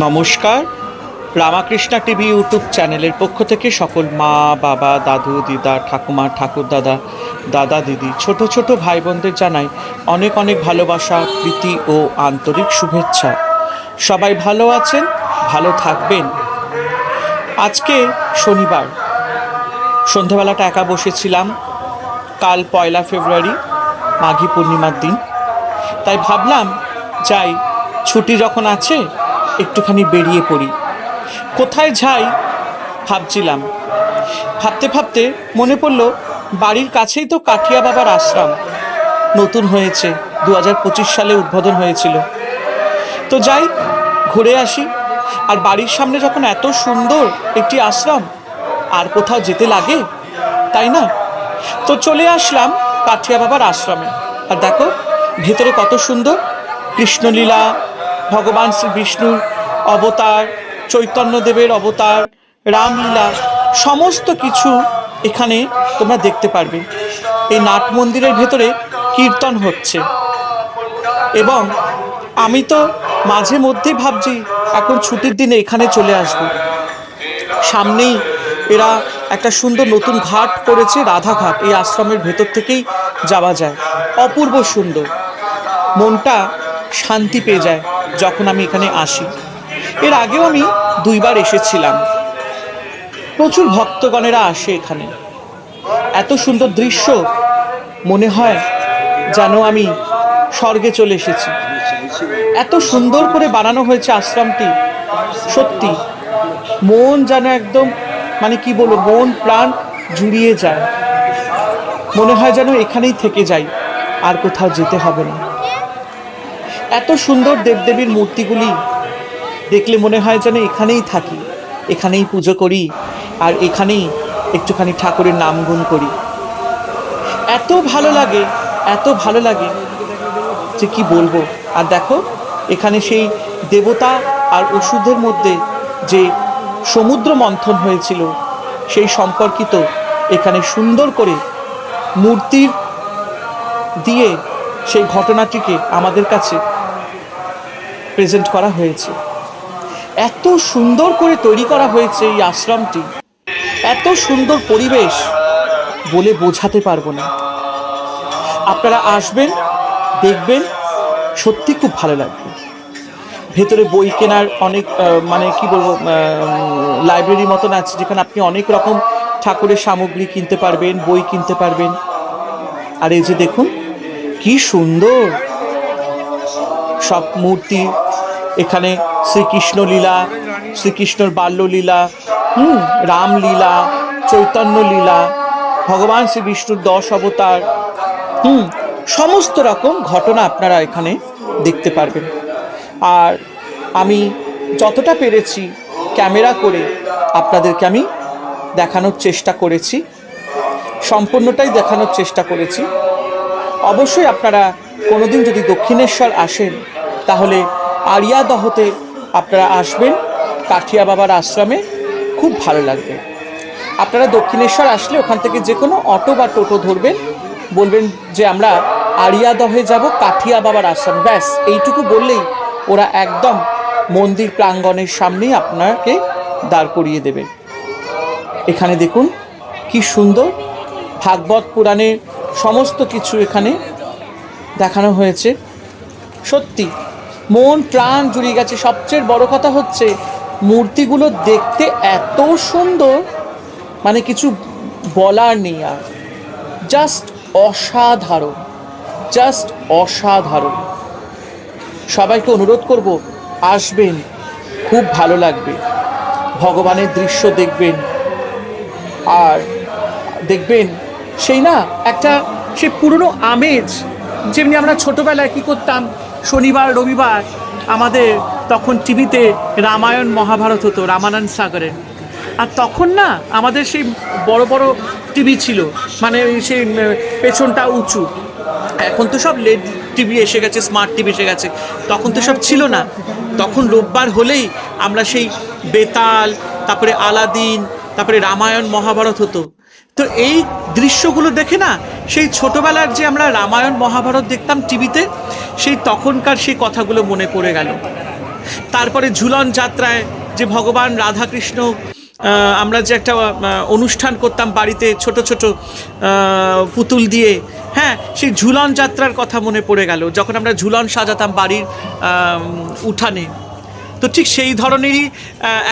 নমস্কার। Ramakrishna TV YouTube চ্যানেলের পক্ষ থেকে সকল মা বাবা দাদু দিদা ঠাকুমা ঠাকুরদাদা দাদা দিদি ছোট ছোট ভাই বোনদের জানাই অনেক অনেক ভালোবাসা প্রীতি ও আন্তরিক শুভেচ্ছা। সবাই ভালো আছেন, ভালো থাকবেন। আজকে শনিবার, সন্ধেবেলাটা একা বসেছিলাম। কাল 1 ফেব্রুয়ারি, মাঘী পূর্ণিমার দিন। তাই ভাবলাম যাই, ছুটি যখন আছে একটুখানি বেরিয়ে পড়ি। কোথায় যাই ভাবছিলাম, ভাবতে ভাবতে মনে পড়ল বাড়ির কাছেই তো কাঠিয়া বাবার আশ্রম নতুন হয়েছে, 2025 সালে উদ্বোধন হয়েছিল। তো যাই, ঘুরে আসি। আর বাড়ির সামনে যখন এত সুন্দর একটি আশ্রম, আর কোথাও যেতে লাগে, তাই না? তো চলে আসলাম কাঠিয়া বাবার আশ্রমে। আর দেখো ভেতরে কত সুন্দর কৃষ্ণলীলা, ভগবান শ্রী বিষ্ণুর অবতার, চৈতন্যদেবের অবতার, রামলীলা, সমস্ত কিছু এখানে তোমরা দেখতে পারবে। এই নাট মন্দিরের ভেতরে কীর্তন হচ্ছে এবং আমি তো মাঝে মধ্যেই ভাবছি এখন ছুটির দিনে এখানে চলে আসব। সামনেই এরা একটা সুন্দর নতুন ঘাট করেছে, রাধাঘাট। এই আশ্রমের ভেতর থেকেই যাওয়া যায়, অপূর্ব সুন্দর। মনটা শান্তি পেয়ে যায় যখন আমি এখানে আসি। এর আগেও আমি 2 বার এসেছিলাম। প্রচুর ভক্তগণেরা আসে এখানে। এত সুন্দর দৃশ্য, মনে হয় যেন আমি স্বর্গে চলে এসেছি। এত সুন্দর করে বানানো হয়েছে আশ্রমটি, সত্যি মন যেন একদম, মানে কি বলবো, মন প্রাণ জুড়িয়ে যায়। মনে হয় যেন এখানেই থেকে যাই, আর কোথাও যেতে হবে না। এত সুন্দর দেবদেবীর মূর্তিগুলি দেখলে মনে হয় যেন এখানেই থাকি, এখানেই পুজো করি, আর এখানেই একটুখানি ঠাকুরের নাম গুণ করি। এত ভালো লাগে, এত ভালো লাগে যে কি বলবো। আর দেখো এখানে সেই দেবতা আর অসুরদের মধ্যে যে সমুদ্র মন্থন হয়েছিল, সেই সম্পর্কিত এখানে সুন্দর করে মূর্তির দিয়ে সেই ঘটনাটিকে আমাদের কাছে প্রেজেন্ট করা হয়েছে। এত সুন্দর করে তৈরি করা হয়েছে এই আশ্রমটি, এত সুন্দর পরিবেশ, বলে বোঝাতে পারবো না। আপনারা আসবেন, দেখবেন, সত্যি খুব ভালো লাগবে। ভেতরে বই কেনার অনেক মানে কি বলবো, লাইব্রেরির মতন আছে, যেখানে আপনি অনেক রকম ঠাকুরের সামগ্রী কিনতে পারবেন, বই কিনতে পারবেন। আর এই যে দেখুন কি সুন্দর সব মূর্তি এখানে। শ্রীকৃষ্ণ লীলা, শ্রীকৃষ্ণর বাল্যলীলা, রামলীলা, চৈতন্য লীলা, ভগবান শ্রী বিষ্ণুর 10 অবতার, সমস্ত রকম ঘটনা আপনারা এখানে দেখতে পারবেন। আর আমি যতটা পেরেছি ক্যামেরা করে আপনাদেরকে আমি দেখানোর চেষ্টা করেছি, সম্পূর্ণটাই দেখানোর চেষ্টা করেছি। অবশ্যই আপনারা কোনোদিন যদি দক্ষিণেশ্বর আসেন, তাহলে আড়িয়াদহতে আপনারা আসবেন, কাঠিয়া বাবার আশ্রমে, খুব ভালো লাগবে। আপনারা দক্ষিণেশ্বর আসলে ওখান থেকে যে কোনো অটো বা টোটো ধরবেন, বলবেন যে আমরা আড়িয়াদহে যাব, কাঠিয়া বাবার আশ্রম, ব্যাস এইটুকু বললেই ওরা একদম মন্দির প্রাঙ্গণের সামনেই আপনাকে দাঁড় করিয়ে দেবে। এখানে দেখুন কি সুন্দর ভাগবত পুরাণের সমস্ত কিছু এখানে দেখানো হয়েছে। সত্যি মন প্রাণ জুড়িয়ে গেছে। সবচেয়ে বড় কথা হচ্ছে মূর্তিগুলো দেখতে এত সুন্দর, মানে কিছু বলার নেই। আর জাস্ট অসাধারণ, জাস্ট অসাধারণ। সবাইকে অনুরোধ করব, আসবেন, খুব ভালো লাগবে। ভগবানের দৃশ্য দেখবেন, আর দেখবেন সেই না একটা সে পুরনো আমেজ। যেমনি আমরা ছোটোবেলায় কী করতাম, শনিবার রবিবার আমাদের তখন টিভিতে রামায়ণ মহাভারত হতো, রামানন্দ সাগরের। আর তখন না আমাদের সেই বড় বড় টিভি ছিল, মানে সেই পেছনটা উঁচু। এখন তো সব লেড টিভি এসে গেছে, স্মার্ট টিভি এসে গেছে। তখন তো সব ছিল না। তখন রোববার হলেই আমরা সেই বেতাল, তারপরে আলাদিন, তারপরে রামায়ণ মহাভারত হতো। তো এই দৃশ্যগুলো দেখে না, সেই ছোটোবেলার যে আমরা রামায়ণ মহাভারত দেখতাম টিভিতে, সেই তখনকার সেই কথাগুলো মনে পড়ে গেল। তারপরে ঝুলন যাত্রায় যে ভগবান রাধাকৃষ্ণ, আমরা যে একটা অনুষ্ঠান করতাম বাড়িতে ছোট ছোট পুতুল দিয়ে, হ্যাঁ, সেই ঝুলন যাত্রার কথা মনে পড়ে গেল যখন আমরা ঝুলন সাজাতাম বাড়ির উঠানে। তো ঠিক সেই ধরনেরই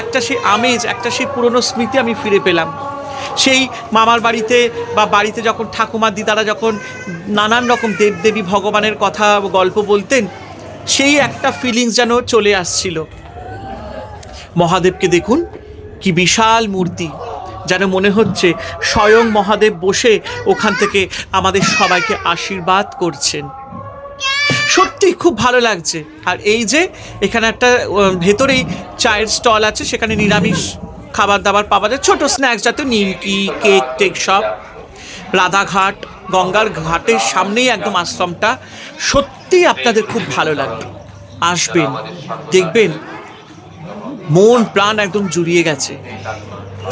একটা সেই আমেজ, একটা সেই পুরনো স্মৃতি আমি ফিরে পেলাম। সেই মামার বাড়িতে বা বাড়িতে যখন ঠাকুমা দিদারা যখন নানান রকম দেবদেবী ভগবানের কথা গল্প বলতেন, সেই একটা ফিলিংস যেন চলে আসছিল। মহাদেবকে দেখুন, কি বিশাল মূর্তি, যেন মনে হচ্ছে স্বয়ং মহাদেব বসে ওখান থেকে আমাদের সবাইকে আশীর্বাদ করছেন। সত্যি খুব ভালো লাগছে। আর এই যে এখানে একটা ভেতরেই চায়ের স্টল আছে, সেখানে নিরামিষ খাবার দাবার পাওয়া যায়, ছোটো স্ন্যাক্স জাতীয়, নিমকি, কেক টেক সব। রাধাঘাট, গঙ্গার ঘাটের সামনেই একদম আশ্রমটা। সত্যি আপনাদের খুব ভালো লাগবে, আসবেন, দেখবেন মন প্রাণ একদম জুড়িয়ে গেছে।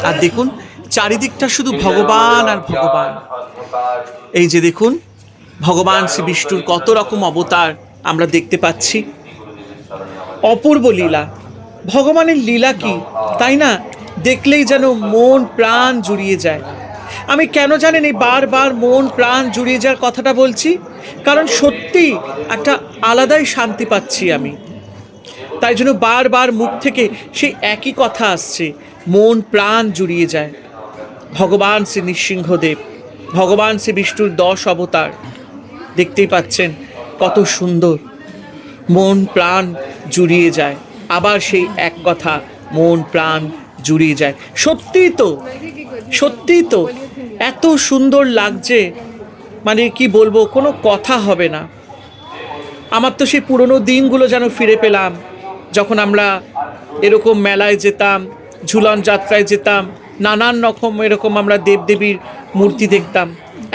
আর দেখুন চারিদিকটা শুধু ভগবান আর ভগবান। এই যে দেখুন ভগবান শ্রী বিষ্ণুর কত রকম অবতার আমরা দেখতে পাচ্ছি। অপূর্ব লীলা, ভগবানের লীলা কি, তাই না? দেখলেই যেন মন প্রাণ জুড়িয়ে যায়। আমি কেন জানেন এই বারবার মন প্রাণ জুড়িয়ে যাওয়ার কথাটা বলছি? কারণ সত্যি একটা আলাদাই শান্তি পাচ্ছি আমি। তাই জন্য বারবার মুখ থেকে সেই একই কথা আসছে, মন প্রাণ জুড়িয়ে যায়। ভগবান শ্রী নৃসিংহদেব, ভগবান শ্রী বিষ্ণুর 10 অবতার দেখতেই পাচ্ছেন, কত সুন্দর, মন প্রাণ জুড়িয়ে যায়। আবার সেই এক কথা, মন প্রাণ জুড়িয়ে যায়। সত্যিই তো, সত্যিই তো এত সুন্দর লাগছে, মানে কি বলবো, কোনো কথা হবে না। আমার তো সেই পুরনো দিনগুলো যেন ফিরে পেলাম, যখন আমরা এরকম মেলায় যেতাম, ঝুলন যাত্রায় যেতাম, নানান রকম এরকম আমরা দেবদেবীর মূর্তি দেখতাম।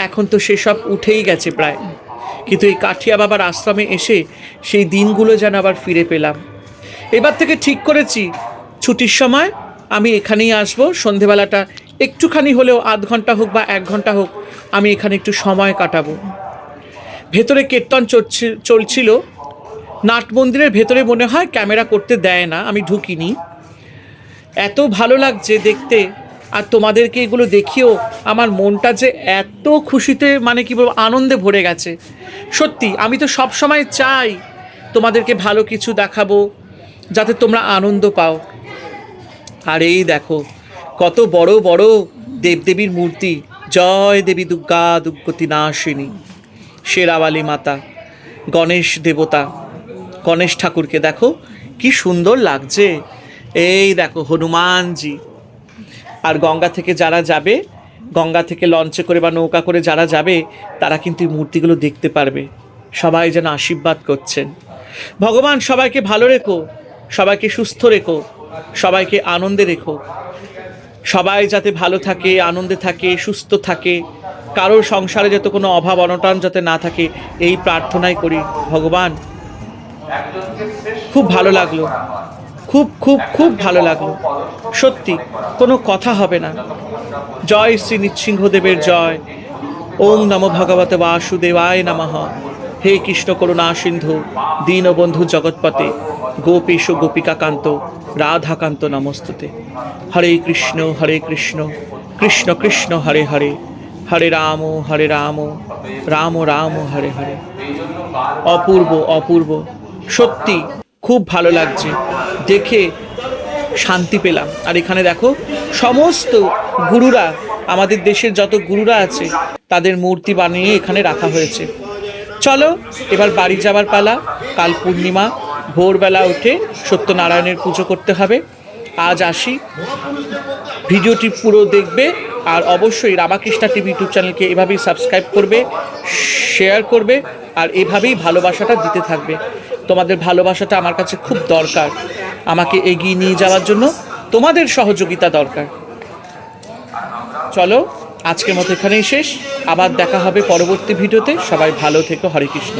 এখন তো সেসব উঠেই গেছে প্রায়, কিন্তু এই কাঠিয়া বাবার আশ্রমে এসে সেই দিনগুলো যেন আবার ফিরে পেলাম। এবার থেকে ঠিক করেছি ছুটির সময় আমি এখানেই আসবো, সন্ধেবেলাটা একটুখানি হলেও, আধ ঘন্টা হোক বা 1 ঘন্টা হোক, আমি এখানে একটু সময় কাটাবো। ভেতরে কীর্তন চলছিল, নাট মন্দিরের ভেতরে মনে হয় ক্যামেরা করতে দেয় না, আমি ঢুকিনি। এত ভালো লাগছে দেখতে, আর তোমাদেরকে এগুলো দেখিয়েও আমার মনটা যে এত খুশিতে, মানে কি বলবো, আনন্দে ভরে গেছে। সত্যি আমি তো সব সময় চাই তোমাদেরকে ভালো কিছু দেখাবো, যাতে তোমরা আনন্দ পাও। আর এই দেখো কত বড় বড় দেবদেবীর মূর্তি। জয় দেবী দুর্গা দুর্গতি নাশিনী, শেরাওয়ালি মাতা, গণেশ দেবতা, গণেশ ঠাকুরকে দেখো কি সুন্দর লাগছে। এই দেখো হনুমানজি। আর গঙ্গা থেকে যারা যাবে, গঙ্গা থেকে লঞ্চে করে বা নৌকা করে যারা যাবে, তারা কিন্তু এই মূর্তিগুলো দেখতে পারবে। সবাই যেন আশীর্বাদ করছেন। ভগবান সবাইকে ভালো রেখো, সবাইকে সুস্থ রেখো, সবাইকে আনন্দে রেখো। সবাই যাতে ভালো থাকে, আনন্দে থাকে, সুস্থ থাকে, কারোর সংসারে যাতে কোনো অভাব অনটন যাতে না থাকে, এই প্রার্থনাই করি। ভগবান, খুব ভালো লাগলো, খুব খুব খুব ভালো লাগলো। সত্যি কোনো কথা হবে না। জয় শ্রী নৃসিংহদেবের জয়। ওং নমো ভগবতে বাসুদেবায় নমঃ। হে কৃষ্ণ করুণা সিন্ধু দীনবন্ধু জগৎপতে গোপীশ গোপিকাকান্ত রাধাকান্ত নমস্তুতে। হরে কৃষ্ণ কৃষ্ণ কৃষ্ণ হরে হরে, হরে রাম রাম রাম হরে হরে। অপূর্ব অপূর্ব, সত্যি খুব ভালো লাগছে দেখে, শান্তি পেলাম। আর এখানে দেখো সমস্ত গুরুরা, আমাদের দেশের যত গুরুরা আছে তাদের মূর্তি বানিয়ে এখানে রাখা হয়েছে। চলো এবার বাড়ি যাবার পালা। কাল পূর্ণিমা, ভোরবেলা উঠে সত্যনারায়ণের পুজো করতে হবে। আজ আসি, ভিডিওটি পুরো দেখবে, আর অবশ্যই রামাকৃষ্ণা টিভি ইউটিউব চ্যানেলকে এভাবেই সাবস্ক্রাইব করবে, শেয়ার করবে, আর এভাবেই ভালোবাসাটা দিতে থাকবে। তোমাদের ভালোবাসাটা আমার কাছে খুব দরকার, আমাকে এগিয়ে নিয়ে যাওয়ার জন্য তোমাদের সহযোগিতা দরকার। চলো আজকের মতো এখানেই শেষ, আবার দেখা হবে পরবর্তী ভিডিওতে। সবাই ভালো থেকো। হরে কৃষ্ণ।